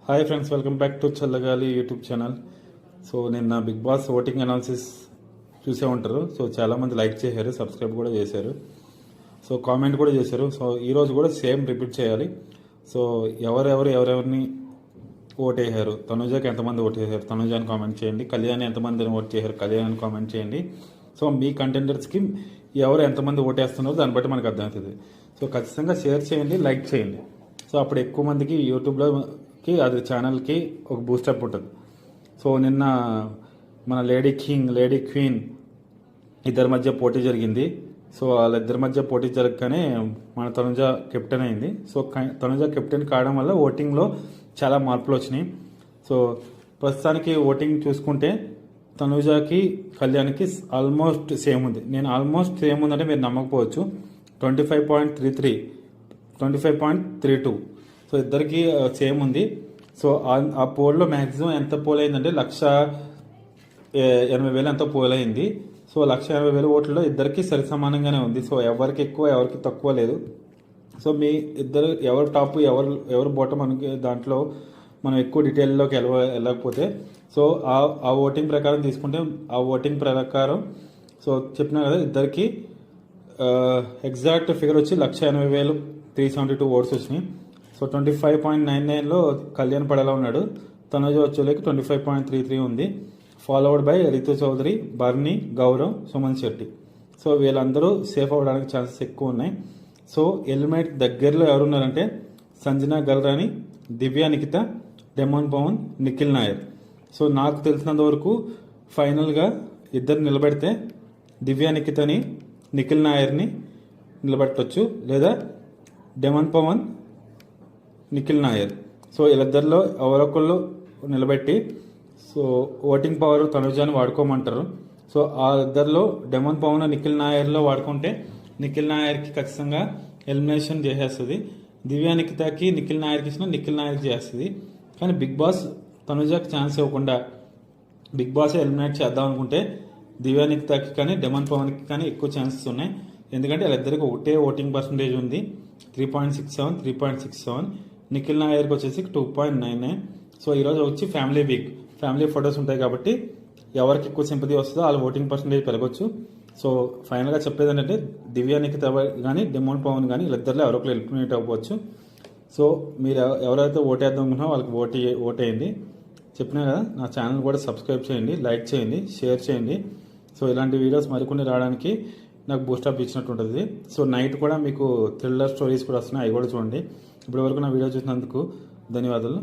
Hi friends, welcome back to చల్లగాలి YouTube channel. So నిన్న big boss voting analysis చూసే ఉంటారు. సో చాలామంది లైక్ చేశారు, సబ్స్క్రైబ్ కూడా చేశారు, సో కామెంట్ కూడా చేశారు. సో ఈరోజు కూడా సేమ్ రిపీట్ చేయాలి. సో ఎవరెవరిని ఓట్ వేసారు, తనుజాకి ఎంతమంది ఓట్ చేశారు తనుజాని కామెంట్ చేయండి, కళ్యాణ్ ఎంతమందిని ఓట్ చేశారు కళ్యాణ్ కామెంట్ చేయండి. సో మీ కంటెండర్స్కి ఎవరు ఎంతమంది ఓటేస్తున్నారో దాన్ని బట్టి మనకు అర్థమవుతుంది. సో ఖచ్చితంగా షేర్ చేయండి, లైక్ చేయండి. సో అప్పుడు ఎక్కువ మందికి యూట్యూబ్లోకి అది ఛానల్కి ఒక బూస్టప్ ఉంటుంది. సో నిన్న మన లేడీ కింగ్ లేడీ క్వీన్ ఇద్దరి మధ్య పోటీ జరిగింది. సో వాళ్ళిద్దరి మధ్య పోటీ జరగగానే మన తనుజ కెప్టెన్ అయింది. సో తనుజ కెప్టెన్ కావడం వల్ల ఓటింగ్లో చాలా మార్పులు వచ్చినాయి. సో ప్రస్తుతానికి ఓటింగ్ చూసుకుంటే తనుజాకి కళ్యాణ్కి ఆల్మోస్ట్ సేమ్ ఉంది. నేను ఆల్మోస్ట్ సేమ్ ఉందంటే మీరు నమ్మకపోవచ్చు. 25.33 25.32. సో ఇద్దరికి సేమ్ ఉంది. సో ఆ పోల్లో మ్యాక్సిమం ఎంత పోల్ అయిందంటే 1,80,000 ఎంతో పోల్ అయింది. సో 1,80,000 ఓట్లలో ఇద్దరికి సరి సమానంగానే ఉంది. సో ఎవరికి ఎక్కువ ఎవరికి తక్కువ లేదు. సో మీ ఇద్దరు ఎవరు టాప్ ఎవరు బాటమ్ మనకి దాంట్లో మనం ఎక్కువ డీటెయిల్లోకి వెళ్ళకపోతే, సో ఆ ఓటింగ్ ప్రకారం తీసుకుంటే ఆ ఓటింగ్ ప్రకారం సో చెప్పినా కదా ఇద్దరికి ఎగ్జాక్ట్ ఫిగర్ వచ్చి 1,80,372 ఓట్స్ వచ్చినాయి. సో 25.99లో కళ్యాణ్ పడేలా ఉన్నాడు. తనుజ వచ్చేకి 25.33 ఉంది. Followed by Ritu Chaudhary, Barni, Gaurav, Suman Shetty. So వీళ్ళందరూ సేఫ్ అవ్వడానికి ఛాన్సెస్ ఎక్కువ ఉన్నాయి. సో ఎలిమినేట్ దగ్గరలో ఎవరున్నారంటే సంజన గల్రాని, దివ్య నిఖిత, డెమోన్ పవన్, నిఖిల్ నాయర్. సో నాకు తెలిసినంత వరకు ఫైనల్గా ఇద్దరు నిలబెడితే దివ్య నిఖితని, నిఖిల్ నాయర్ని నిలబెట్టవచ్చు, లేదా డెమన్ పవన్, నిఖిల్ నాయర్. సో వీళ్ళిద్దరిలో ఎవరొకళ్ళు నిలబెట్టి సో ఓటింగ్ పవర్ తనుజాని వాడుకోమంటారు. సో ఆ ఇద్దరిలో డెమన్ పవన్, నిఖిల్ నాయర్లో వాడుకుంటే నిఖిల్ నాయర్కి ఖచ్చితంగా ఎలిమినేషన్ చేసేస్తుంది. దివ్య నిఖితకి నిఖిల్ నాయర్కి ఇచ్చిన నిఖిల్ నాయర్కి చేస్తుంది. కానీ బిగ్ బాస్ తనుజాకి ఛాన్స్ ఇవ్వకుండా బిగ్ బాస్ ఎలిమినేట్ చేద్దాం అనుకుంటే దివ్య నిఖితకి కానీ డెమన్ పవన్కి కానీ ఎక్కువ ఛాన్సెస్ ఉన్నాయి. ఎందుకంటే వాళ్ళిద్దరికి ఒకటే ఓటింగ్ పర్సంటేజ్ ఉంది, 3.67 3.67. నిఖిల్ నాయర్కి వచ్చేసి 2.99. సో ఈరోజు వచ్చి ఫ్యామిలీ వీక్, ఫ్యామిలీ ఫొటోస్ ఉంటాయి కాబట్టి ఎవరికి ఎక్కువ సింపతి వస్తుందో వాళ్ళ ఓటింగ్ పర్సంటేజ్ పెరగచ్చు. సో ఫైనల్గా చెప్పేది ఏంటంటే దివ్య నిఖిత కానీ డెమోన్ పవన్ కానీ వీళ్ళిద్దరిలో ఎవరొకరు ఎలిమినేట్ అవ్వచ్చు. సో మీరు ఎవరైతే ఓటేద్దాం అనుకుంటున్నారో వాళ్ళకి ఓటేయండి. చెప్పినా కదా, నా ఛానల్ కూడా సబ్స్క్రైబ్ చేయండి, లైక్ చేయండి, షేర్ చేయండి. సో ఇలాంటి వీడియోస్ మరికొన్ని రావడానికి నాకు బూస్టప్ ఇచ్చినట్టు ఉంటుంది. సో నైట్ కూడా మీకు థ్రిల్లర్ స్టోరీస్ కూడా వస్తున్నాయి, అవి కూడా చూడండి. ఇప్పటి వరకు నా వీడియో చూసినందుకు ధన్యవాదాలు.